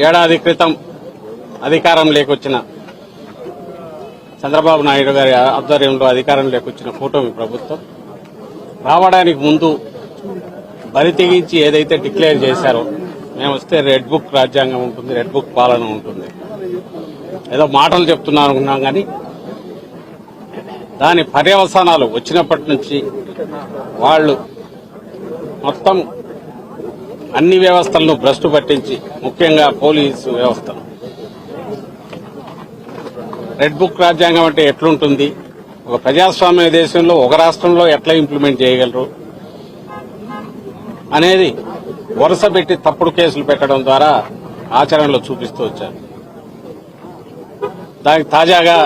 ఏడాది క్రితం అధికారం లేకొచ్చిన చంద్రబాబు నాయుడు గారి ఆధ్వర్యంలో అధికారం లేకొచ్చిన కూటమి ప్రభుత్వం రావడానికి ముందు బరి తెగించి ఏదైతే డిక్లేర్ చేశారో మేము వస్తే రెడ్ బుక్ రాజ్యాంగం ఉంటుంది, రెడ్ బుక్ పాలన ఉంటుంది, ఏదో మాటలు చెప్తున్నాం అనుకున్నాం. కానీ దాని పర్యవసానాలు వచ్చినప్పటి నుంచి వాళ్ళు మొత్తం అన్ని వ్యవస్థలను భ్రష్టు పట్టించి, ముఖ్యంగా పోలీసు వ్యవస్థను, రెడ్ బుక్ రాజ్యాంగం అంటే ఎట్లుంటుంది, ఒక ప్రజాస్వామ్య దేశంలో ఒక రాష్ట్రంలో ఎట్లా ఇంప్లిమెంట్ చేయగలరు అనేది వరుస పెట్టి తప్పుడు కేసులు పెట్టడం ద్వారా ఆచరణలో చూపిస్తూ వచ్చారు. దానికి తాజాగా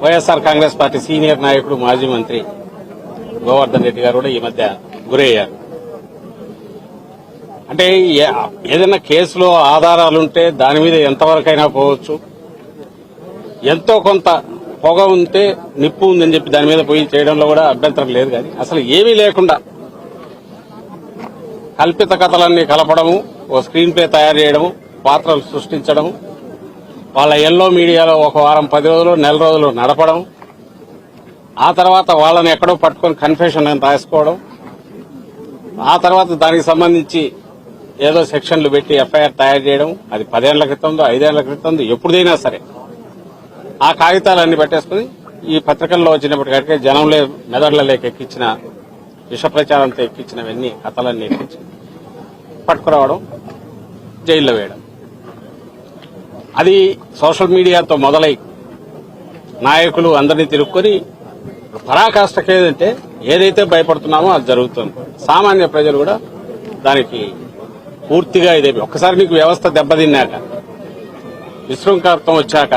వైఎస్ఆర్ కాంగ్రెస్ పార్టీ సీనియర్ నాయకుడు మాజీ మంత్రి గోవర్ధన్ రెడ్డి గారు కూడా ఈ మధ్య గురయ్యారు. అంటే ఏదైనా కేసులో ఆధారాలుంటే దాని మీద ఎంతవరకైనా పోవచ్చు, ఎంతో కొంత పొగ ఉంటే నిప్పు ఉందని చెప్పి దాని మీద పోయి చేయడంలో కూడా అభ్యంతరం లేదు. కానీ అసలు ఏమీ లేకుండా కల్పిత కథలన్నీ కలపడము, ఓ స్క్రీన్ ప్లే తయారు చేయడము, పాత్రలు సృష్టించడము, వాళ్ళ ఎల్లో మీడియాలో ఒక వారం 10 రోజులు నెల రోజులు నడపడం, ఆ తర్వాత వాళ్ళని ఎక్కడో పట్టుకొని కన్ఫెషన్ అని రాసుకోవడం, ఆ తర్వాత దానికి సంబంధించి ఏదో సెక్షన్లు పెట్టి ఎఫ్ఐఆర్ తయారు చేయడం, అది 10 ఏళ్ల క్రితందో 5 ఏళ్ల క్రితందో ఎప్పుడైనా సరే ఆ కాగితాలన్నీ పెట్టేసుకుని ఈ పత్రికల్లో వచ్చినప్పటికీ జనంలో మెదడులలోకి ఎక్కించిన విష ప్రచారంతో ఎక్కించినవన్నీ కథలన్నీ ఎక్కించి పట్టుకురావడం, జైల్లో వేయడం. అది సోషల్ మీడియాతో మొదలై నాయకులు అందరినీ తిరుక్కొని పరాకాష్ఠకి ఏదైతే భయపడుతున్నామో అది జరుగుతుంది. సామాన్య ప్రజలు కూడా దానికి పూర్తిగా ఇదే. ఒక్కసారి మీకు వ్యవస్థ దెబ్బతిన్నాక, విశృంఖలత్వం వచ్చాక,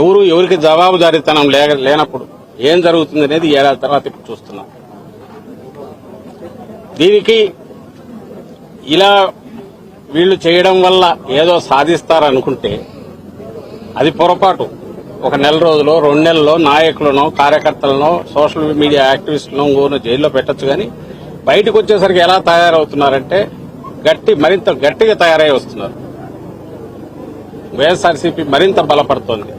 ఎవరికి జవాబుదారీతనం లేనప్పుడు ఏం జరుగుతుంది అనేది ఏడాది తర్వాత ఇప్పుడు చూస్తున్నాం. దీనికి ఇలా వీళ్లు చేయడం వల్ల ఏదో సాధిస్తారనుకుంటే అది పొరపాటు. ఒక నెల రోజులో 2 నెలల్లో నాయకులను, కార్యకర్తలను, సోషల్ మీడియా యాక్టివిస్టులను జైల్లో పెట్టచ్చు. కానీ బయటకు వచ్చేసరికి ఎలా తయారవుతున్నారంటే మరింత గట్టిగా తయారై వస్తున్నారు. వైఎస్ఆర్సీపీ మరింత బలపడుతోంది.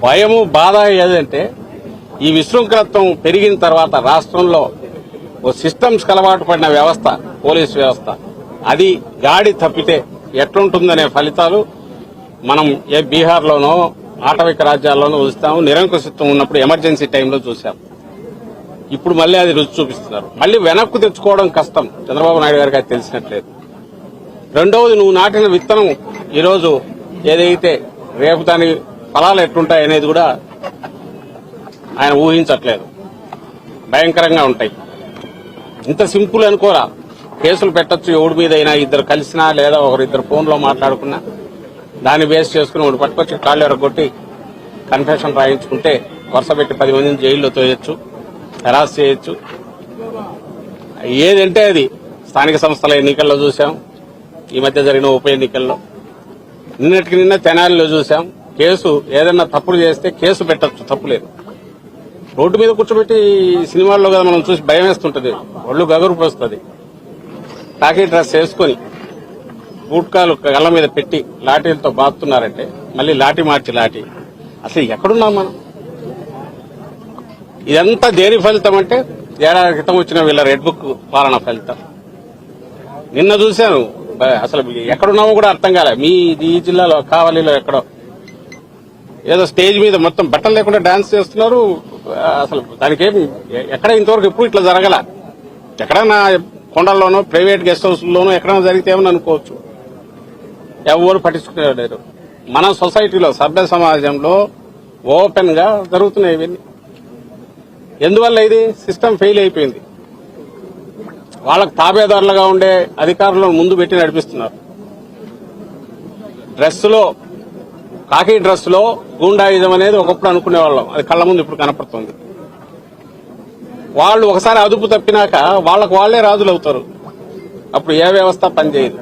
భయము, బాధ ఏదంటే ఈ విశృంఖలత్వం పెరిగిన తర్వాత రాష్ట్రంలో ఓ సిస్టమ్స్ అలవాటు పడిన వ్యవస్థ, పోలీసు వ్యవస్థ, అది గాడి తప్పితే ఎట్లుంటుందనే ఫలితాలు మనం బీహార్లోనో ఆటవిక రాజ్యాల్లోనూ చూస్తాము. నిరంకుశత్వం ఉన్నప్పుడు ఎమర్జెన్సీ టైంలో చూశాం. ఇప్పుడు మళ్లీ అది రుచి చూపిస్తున్నారు. మళ్లీ వెనక్కు తెచ్చుకోవడం కష్టం. చంద్రబాబు నాయుడు గారికి అది తెలిసినట్లేదు. రెండవది, నువ్వు నాటిన విత్తనం ఈరోజు ఏదైతే రేపు దాని ఫలాలు ఎట్లుంటాయనేది కూడా ఆయన ఊహించట్లేదు. భయంకరంగా ఉంటాయి. ఇంత సింపుల్ అనుకోరా. కేసులు పెట్టచ్చు ఎవడి మీదైనా, ఇద్దరు కలిసినా లేదా ఒకరిద్దరు ఫోన్లో మాట్లాడుకున్నా దాన్ని బేస్ చేసుకుని ఒకటి పట్టుకొచ్చి కాళ్ళు ఎరగొట్టి కన్ఫెషన్ రాయించుకుంటే వరుస పెట్టి 10 మందిని జైల్లో తోయొచ్చు, హెరాస్ చేయొచ్చు. ఏదంటే అది స్థానిక సంస్థల ఎన్నికల్లో చూశాం, ఈ మధ్య జరిగిన ఉప ఎన్నికల్లో, నిన్నటికి నిన్న తెనాలిలో చూశాం. కేసు ఏదైనా తప్పులు చేస్తే కేసు పెట్టచ్చు, తప్పులేదు. రోడ్డు మీద కూర్చోబెట్టి సినిమాల్లో కదా మనం చూసి భయం వేస్తుంటది, ఒళ్ళు గగురు పోస్తుంది. కాకి డ్రెస్ వేసుకుని బూట్కాలు కళ్ళ మీద పెట్టి లాఠీలతో బాగుతున్నారంటే మళ్ళీ లాఠీ మార్చి లాఠీ. అసలు ఎక్కడున్నాం మనం? ఇదంతా దేని ఫలితం అంటే ఏడాది క్రితం వచ్చిన వీళ్ళ రెడ్ బుక్ పాలన ఫలితం. నిన్న చూశాను, అసలు ఎక్కడున్నామో కూడా అర్థం కాలే. ఈ జిల్లాలో కావలిలో ఎక్కడో ఏదో స్టేజ్ మీద మొత్తం బట్టలు లేకుండా డాన్స్ చేస్తున్నారు. అసలు దానికేం ఎక్కడ ఇంతవరకు ఎప్పుడు ఇట్లా జరగల. ఎక్కడైనా కొండల్లోనో ప్రైవేట్ గెస్ట్ హౌస్లోనో ఎక్కడైనా జరిగితేమని అనుకోవచ్చు. ఎవరు పట్టించుకునేవారు. మన సొసైటీలో, సభ్య సమాజంలో ఓపెన్ గా జరుగుతున్నాయి ఇవన్నీ. ఎందువల్ల ఇది సిస్టమ్ ఫెయిల్ అయిపోయింది. వాళ్ళకు తాబేదారులుగా ఉండే అధికారులను ముందు పెట్టి నడిపిస్తున్నారు. డ్రెస్సులో, కాకి డ్రెస్సులో గూండాయిజం అనేది ఒకప్పుడు అనుకునేవాళ్ళం, అది కళ్ల ముందు ఇప్పుడు కనపడుతుంది. వాళ్ళు ఒకసారి అదుపు తప్పినాక వాళ్ళకు వాళ్లే రాజులు అవుతారు. అప్పుడు ఏ వ్యవస్థ పనిచేయదు.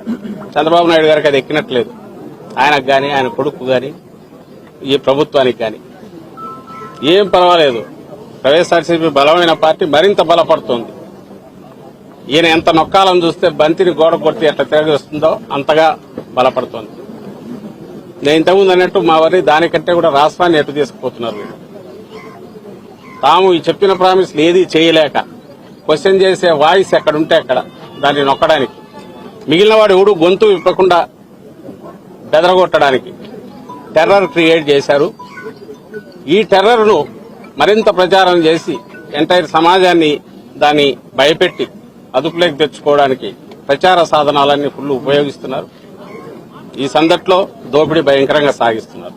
చంద్రబాబు నాయుడు గారికి అది ఎక్కినట్లేదు. ఆయనకు గాని, ఆయన కొడుకు గాని, ఈ ప్రభుత్వానికి గాని ఏం పర్వాలేదు. వైఎస్ఆర్సీపీ బలమైన పార్టీ మరింత బలపడుతోంది. ఈయన ఎంత నొక్కాలని చూస్తే బంతిని గోడ కొట్టి ఎట్లా తిరగొస్తుందో అంతగా బలపడుతోంది. నేను ఇంతకుముందు అన్నట్టు మా వారి దానికంటే కూడా రాష్ట్రాన్ని ఎటు తీసుకుపోతున్నారు. తాము ఈ చెప్పిన ప్రామిస్లు ఏది చేయలేక క్వశ్చన్ చేసే వాయిస్ ఎక్కడుంటే అక్కడ దాన్ని నొక్కడానికి, మిగిలిన వాడు ఎవడు గొంతు విప్పకుండా బెదరగొట్టడానికి టెర్రర్ క్రియేట్ చేశారు. ఈ టెర్రర్ను మరింత ప్రచారం చేసి ఎంటైర్ సమాజాన్ని దాన్ని భయపెట్టి అదుపులోకి తెచ్చుకోవడానికి ప్రచార సాధనాలన్నీ ఫుల్ ఉపయోగిస్తున్నారు. ఈ సందట్లో దోపిడీ భయంకరంగా సాగిస్తున్నారు.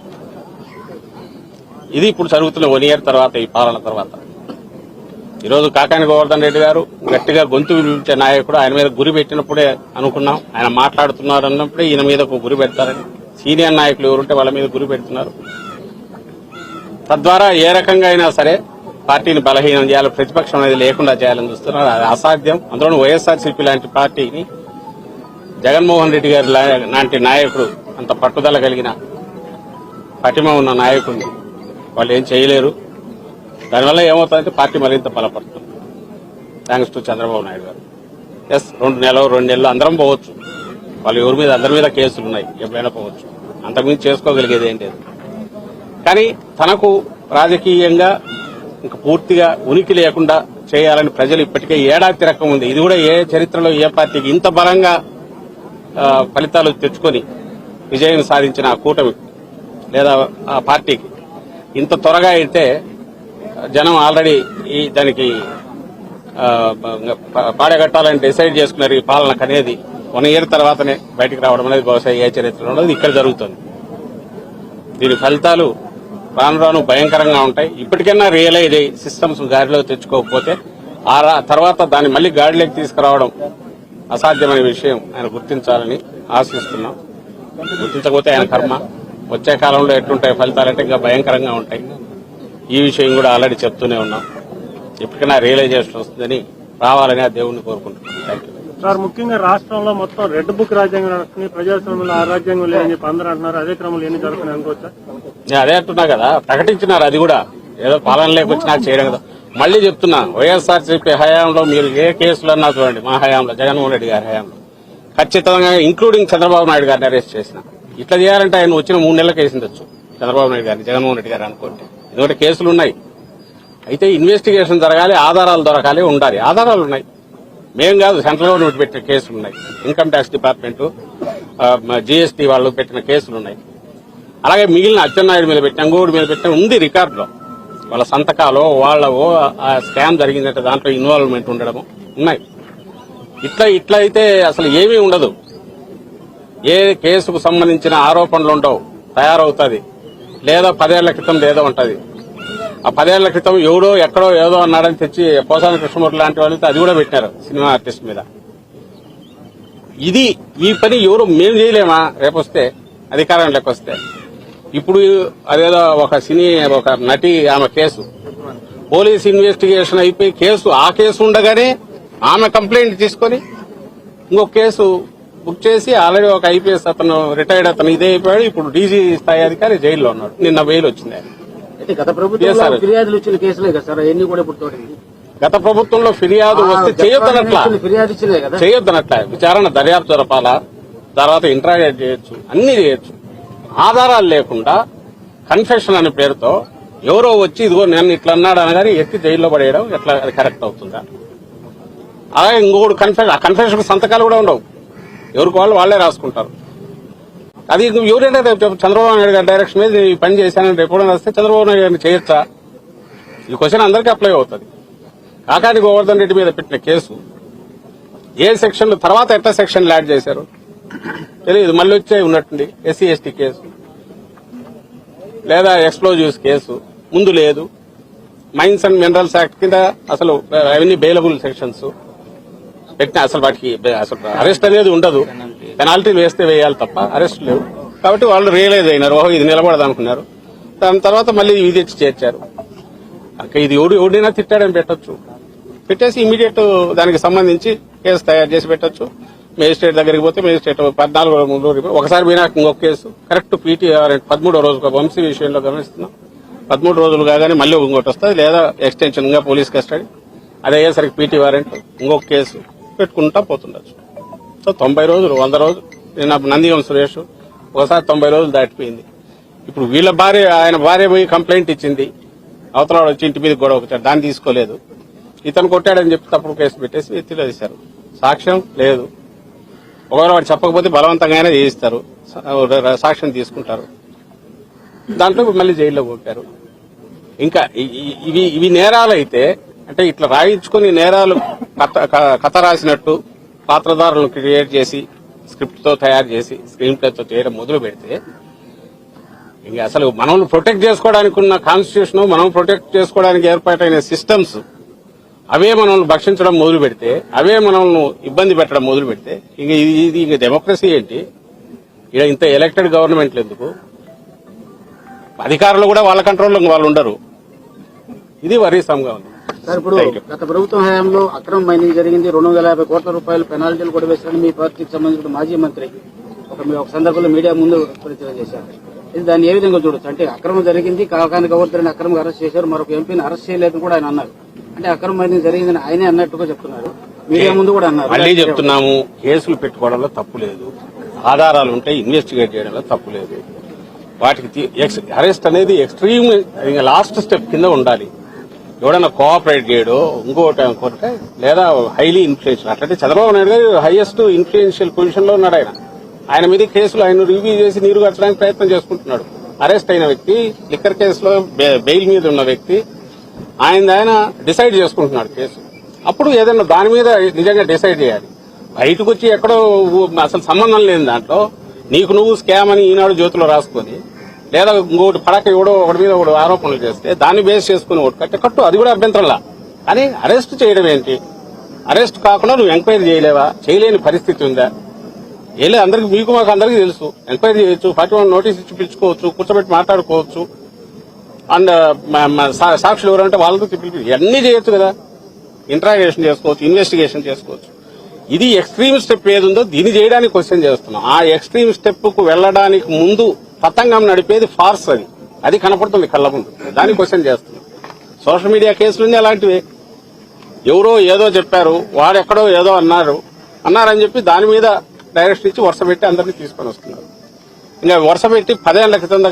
ఇది ఇప్పుడు జరుగుతున్న 1 year తర్వాత, ఈ పాలన తర్వాత. ఈరోజు కాకాని గోవర్ధన్ రెడ్డి గారు గట్టిగా గొంతు వినిపించే నాయకుడు. ఆయన మీద గురి పెట్టినప్పుడే అనుకున్నాం, ఆయన మాట్లాడుతున్నారు అన్నప్పుడే ఈయన మీద గురి పెడతారని. సీనియర్ నాయకులు ఎవరుంటే వాళ్ళ మీద గురి పెడుతున్నారు. తద్వారా ఏ రకంగా అయినా సరే పార్టీని బలహీనం చేయాలి, ప్రతిపక్షం అనేది లేకుండా చేయాలని చూస్తున్నారు. అది అసాధ్యం. అందులో వైఎస్ఆర్సీపీ లాంటి పార్టీని, జగన్మోహన్ రెడ్డి గారి లాంటి నాయకుడు, అంత పట్టుదల కలిగిన పటిమ ఉన్న నాయకుడిని వాళ్ళు ఏం చేయలేరు. దానివల్ల ఏమవుతుందంటే పార్టీ మరింత బలపడుతుంది. థ్యాంక్స్ టు చంద్రబాబు నాయుడు గారు. 2 నెలలు అందరం పోవచ్చు, వాళ్ళు ఎవరి మీద అందరి మీద కేసులు ఉన్నాయి, ఎప్పుడైనా పోవచ్చు, అంతకుమించి చేసుకోగలిగేది ఏం లేదు. కానీ తనకు రాజకీయంగా ఇంకా పూర్తిగా ఉనికి లేకుండా చేయాలని ప్రజలు ఇప్పటికే ఏడాది తిరగక ఉంది. ఇది కూడా ఏ చరిత్రలో ఏ పార్టీకి ఇంత బలంగా ఫలితాలు తెచ్చుకొని విజయం సాధించిన ఆ కూటమి లేదా ఆ పార్టీకి ఇంత త్వరగా అయితే జనం ఆల్రెడీ దానికి పాడగట్టాలని డిసైడ్ చేసుకున్నారు. ఈ పాలనకు అనేది 1 year తర్వాతనే బయటికి రావడం అనేది బహుశా ఏ చరిత్రలో ఉండదు, ఇక్కడ జరుగుతుంది. దీని ఫలితాలు రాను రాను భయంకరంగా ఉంటాయి. ఇప్పటికైనా రియలైజ్ అయ్యి సిస్టమ్స్ గాడిలో తెచ్చుకోకపోతే ఆ తర్వాత దాన్ని మళ్లీ గాడిలోకి తీసుకురావడం అసాధ్యమైన విషయం ఆయన గుర్తించాలని ఆశిస్తున్నాం. గుర్తించకపోతే ఆయన కర్మ. వచ్చే కాలంలో ఎట్లుంటాయి ఫలితాలంటే ఇంకా భయంకరంగా ఉంటాయి. ఈ విషయం కూడా ఆల్రెడీ చెప్తూనే ఉన్నాం. ఎప్పటికైనా రియలైజేషన్ వస్తుందని రావాలని ఆ దేవుణ్ణి కోరుకుంటున్నాం. Thank you sir. ముఖ్యంగా రాష్ట్రంలో మొత్తం రెడ్ బుక్ రాజ్యాంగం నడుస్తుంది, ప్రజాస్వామ్యంలో ఆ రాజ్యాంగం లేదని చెప్పి అందరూ అంటున్నారు. అదే క్రమంలో ఎన్ని జరుగుతున్నాయి అనుకోవచ్చా? నేను అదే అంటున్నా కదా, ప్రకటించినారు. అది కూడా ఏదో పాలన లేకొచ్చినా చేయడం కదా. మళ్లీ చెప్తున్నా, వైఎస్ఆర్సీపీ హయాంలో మీరు ఏ కేసులు అన్నా చూడండి, మా హయాంలో, జగన్మోహన్ రెడ్డి గారి హయాంలో ఖచ్చితంగా ఇంక్లూడింగ్ చంద్రబాబు నాయుడు గారిని అరెస్ట్ చేసిన. ఇట్లా చేయాలంటే ఆయన వచ్చిన 3 నెలలకు వేసిండొచ్చు చంద్రబాబు నాయుడు గారిని, జగన్మోహన్ రెడ్డి గారు అనుకోండి. ఎందుకంటే కేసులు ఉన్నాయి. అయితే ఇన్వెస్టిగేషన్ జరగాలి, ఆధారాలు దొరకాలి, ఉండాలి. ఆధారాలు ఉన్నాయి. మేం కాదు, సెంట్రల్ గవర్నమెంట్ పెట్టిన కేసులు ఉన్నాయి, ఇన్కమ్ ట్యాక్స్ డిపార్ట్మెంట్, జీఎస్టీ వాళ్ళు పెట్టిన కేసులు ఉన్నాయి. అలాగే మిగిలిన అచ్చెన్నాయుడు మీద పెట్టిన, అంగోడి మీద పెట్టిన ఉంది రికార్డులో. వాళ్ళ సంతకాలు, వాళ్ళవో ఆ స్కామ్ జరిగిందంటే దాంట్లో ఇన్వాల్వ్మెంట్ ఉండడము ఉన్నాయి. ఇట్లా అయితే అసలు ఏమీ ఉండదు. ఏ కేసుకు సంబంధించిన ఆరోపణలు ఉండవు, తయారవుతుంది. లేదా 10 ఏళ్ల క్రితం ఏదో ఉంటది. ఆ 10 ఏళ్ల క్రితం ఎవడో ఎక్కడో ఏదో అన్నాడని తెచ్చి పోసాని కృష్ణమూర్తి లాంటి వాళ్ళతో అది కూడా పెట్టినారు సినిమా ఆర్టిస్ట్ మీద. ఈ పని ఎవరు మేము చేయలేమా? రేపొస్తే అధికారం లేకొస్తే. ఇప్పుడు అదేదో ఒక నటి ఆమె కేసు, పోలీస్ ఇన్వెస్టిగేషన్ అయిపోయి ఆ కేసు ఉండగానే ఆమె కంప్లైంట్ తీసుకొని ఇంకొక కేసు బుక్ చేసి ఆల్రెడీ ఒక ఐపీఎస్ అతను రిటైర్డ్ అతను ఇదే అయిపోయాడు. ఇప్పుడు డీజీ స్థాయి అధికారి జైల్లో ఉన్నాడు. నిన్న బెయిల్ వచ్చింది. గత ప్రభుత్వంలో ఫిర్యాదులు వచ్చిన కేసులే కదా సార్, ఎన్ని కూడా ఇప్పుడు గత ప్రభుత్వంలో ఫిర్యాదు వస్తే చేయొద్దనట్లా విచారణ దర్యాప్తు జరపాలా, తర్వాత ఇంట్రాగేట్ చేయొచ్చు, అన్ని చేయొచ్చు. ఆధారాలు లేకుండా కన్ఫెషన్ అనే పేరుతో ఎవరో వచ్చి ఇదిగో నేను ఇట్లా అన్నాడు అనగానే ఎత్తి జైల్లో పడేయడం ఎట్లా అది కరెక్ట్ అవుతుందా? అలాగే ఇంకొకటి కన్ఫెషన్ సంతకాలు కూడా ఉండవు, ఎవరికి వాళ్ళే రాసుకుంటారు. అది ఎవరైనా చంద్రబాబు నాయుడు గారి డైరెక్షన్ మీద ఈ పని చేశానని రేపు వస్తే చంద్రబాబు నాయుడు గారిని చేయొచ్చా? ఈ క్వశ్చన్ అందరికీ అప్లై అవుతుంది. కాకాని గోవర్ధన్ రెడ్డి మీద పెట్టిన కేసు ఏ సెక్షన్ తర్వాత ఎట్లా సెక్షన్లు యాడ్ చేశారు తెలియదు. మళ్ళీ వచ్చే ఉన్నట్టుంది ఎస్సీ ఎస్టీ కేసు, లేదా ఎక్స్ప్లోజివ్స్ కేసు ముందు లేదు. మైన్స్ అండ్ మినరల్స్ యాక్ట్ కింద అసలు అవన్నీ బెయిలబుల్ సెక్షన్స్ పెట్టిన, అసలు వాటికి అసలు అరెస్ట్ అనేది ఉండదు. పెనాల్టీలు వేస్తే వేయాలి తప్ప అరెస్ట్ లేవు. కాబట్టి వాళ్ళు రియలైజ్ అయినారు, ఓహో ఇది నిలబడదు అనుకున్నారు. దాని తర్వాత మళ్ళీ ఇది తెచ్చి చేర్చారు. ఇది ఎవడైనా తిట్టాడని పెట్టొచ్చు, పెట్టేసి ఇమీడియట్ దానికి సంబంధించి కేసు తయారు చేసి పెట్టొచ్చు. మేజిస్ట్రేట్ దగ్గరికి పోతే మేజిస్ట్రేట్ 14 ఒకసారి పోయినా ఇంకొక కేసు కరెక్ట్ పీటీఆర్ 13వ రోజు వంశీ విషయంలో గమనిస్తున్నాం. 13 రోజులు కాగానే మళ్ళీ ఇంకోటి వస్తుంది, లేదా ఎక్స్టెన్షన్ గా పోలీస్ కస్టడీ. అది అయ్యేసరికి పీటీ వారెంట్, ఇంకొక కేసు పెట్టుకుంటా పోతుండొచ్చు. సో 90 రోజులు 100 రోజులు నేను నందిగం సురేష్ ఒకసారి 90 రోజులు దాటిపోయింది. ఇప్పుడు వీళ్ళ భార్య ఆయన భార్య పోయి కంప్లైంట్ ఇచ్చింది, అవతల వాడు వచ్చి ఇంటి మీద గొడవ వచ్చాడు, దాన్ని తీసుకోలేదు. ఇతను కొట్టాడని చెప్పి తప్పుడు కేసు పెట్టేసి ఎత్తిలో వేశారు. సాక్ష్యం లేదు. ఒకవేళ వాడు చెప్పకపోతే బలవంతంగానే చేయిస్తారు, సాక్ష్యం తీసుకుంటారు, దాంట్లో మళ్ళీ జైల్లో పంపారు. ఇంకా ఇవి నేరాలు అయితే అంటే ఇట్లా రాయించుకుని నేరాలు కథ రాసినట్టు పాత్రధారులను క్రియేట్ చేసి స్క్రిప్ట్ తో తయారు చేసి స్క్రీన్ ప్లేతో చేయడం మొదలు పెడితే ఇంకా అసలు మనల్ని ప్రొటెక్ట్ చేసుకోవడానికి ఉన్న కాన్స్టిట్యూషన్, మనం ప్రొటెక్ట్ చేసుకోవడానికి ఏర్పాటైన సిస్టమ్స్ అవే మనల్ని భక్షించడం మొదలు పెడితే, అవే మనల్ని ఇబ్బంది పెట్టడం మొదలు పెడితే ఇది ఇంకా డెమోక్రసీ ఏంటి? ఇక్కడ ఇంత ఎలక్టెడ్ గవర్నమెంట్లు ఎందుకు? అధికారులు కూడా వాళ్ళ కంట్రోల్లో వాళ్ళు ఉండరు. ఇది వరీసంగా ఉంది. సార్, ఇప్పుడు గత ప్రభుత్వం హయాంలో అక్రమ మైనింగ్ జరిగింది, 250 కోట్ల రూపాయలు పెనాల్టీలు కూడా వేశారని మీ పార్టీకి సంబంధించిన మాజీ మంత్రి ఒక సందర్భంలో మీడియా ముందు తెలియజేశారు. ఇది దాన్ని ఏ విధంగా చూడొచ్చు? అంటే అక్రమం జరిగింది, కాకాని గవర్నర్ అక్రమంగా అరెస్ట్ చేశారు, మరొక ఎంపీని అరెస్ట్ చేయలేదని కూడా ఆయన అన్నారు. అంటే అక్రమ మైనింగ్ జరిగిందని ఆయనే అన్నట్టుగా చెప్తున్నారు, మీడియా ముందు కూడా అన్నారు. మళ్ళీ చెప్తున్నాము, కేసులు పెట్టుకోవడంలో తప్పు లేదు, ఆధారాలు ఉంటే ఇన్వెస్టిగేట్ చేయడంలో తప్పు లేదు. వాటికి అరెస్ట్ అనేది ఎక్స్ట్రీమ్ లాస్ట్ స్టెప్ కింద ఉండాలి. ఎవడన్నా కోఆపరేట్ చేయడో ఇంకోటి అనుకుంటే, లేదా హైలీ ఇన్ఫ్లుయెన్షియల్, అట్లంటే చంద్రబాబు నాయుడు గారు హైయెస్ట్ ఇన్ఫ్లుయెన్షియల్ పొజిషన్ లో ఉన్నాడు. ఆయన మీద కేసులు ఆయన రివ్యూ చేసి నీరు కట్టడానికి ప్రయత్నం చేసుకుంటున్నాడు. అరెస్ట్ అయిన వ్యక్తి, లిక్కర్ కేసులో బెయిల్ మీద ఉన్న వ్యక్తి, ఆయన డిసైడ్ చేసుకుంటున్నాడు కేసు. అప్పుడు ఏదైనా దాని మీద నిజంగా డిసైడ్ చేయాలి. బయటకు వచ్చి ఎక్కడో అసలు సంబంధం లేని దాంట్లో నీకు నువ్వు స్కామ్ అని ఈనాడు జ్యోతిలో రాసుకొని, లేదా ఇంకోటి పడక ఎవడో ఒకటి మీద ఒకటి ఆరోపణలు చేస్తే దాన్ని బేస్ చేసుకుని ఒకటి కట్టు, అది కూడా అభ్యంతరంలా. కానీ అరెస్ట్ చేయడం ఏంటి? అరెస్ట్ కాకుండా నువ్వు ఎంక్వైరీ చేయలేవా? చేయలేని పరిస్థితి ఉందా? అందరికి, మీకు మాకు అందరికీ తెలుసు, ఎంక్వైరీ చేయొచ్చు, 41 నోటీస్ ఇచ్చి పిలుచుకోవచ్చు, కూర్చోబెట్టి మాట్లాడుకోవచ్చు, అండ్ సాక్షులు ఎవరంటే వాళ్ళతో పిలిపి ఇవన్నీ చేయొచ్చు కదా. ఇంట్రాగేషన్ చేసుకోవచ్చు, ఇన్వెస్టిగేషన్ చేసుకోవచ్చు. ఇది ఎక్స్ట్రీమ్ స్టెప్ ఏది ఉందో దీన్ని చేయడానికి క్వశ్చన్ చేస్తున్నాం. ఆ ఎక్స్ట్రీమ్ స్టెప్ కు వెళ్లడానికి ముందు తతంగం నడిపేది ఫార్స్, అది కనపడుతుంది కళ్ళ ముందు, దాన్ని క్వశ్చన్ చేస్తున్నాం. సోషల్ మీడియా కేసులు అలాంటివి. ఎవరో ఏదో చెప్పారు, వాడెక్కడో ఏదో అన్నారని చెప్పి దాని మీద డైరెక్షన్ ఇచ్చి వరుస పెట్టి అందరినీ తీసుకొని వస్తున్నారు. ఇంకా వరుస పెట్టి 10 ఏళ్ల క్రితం దగ్గర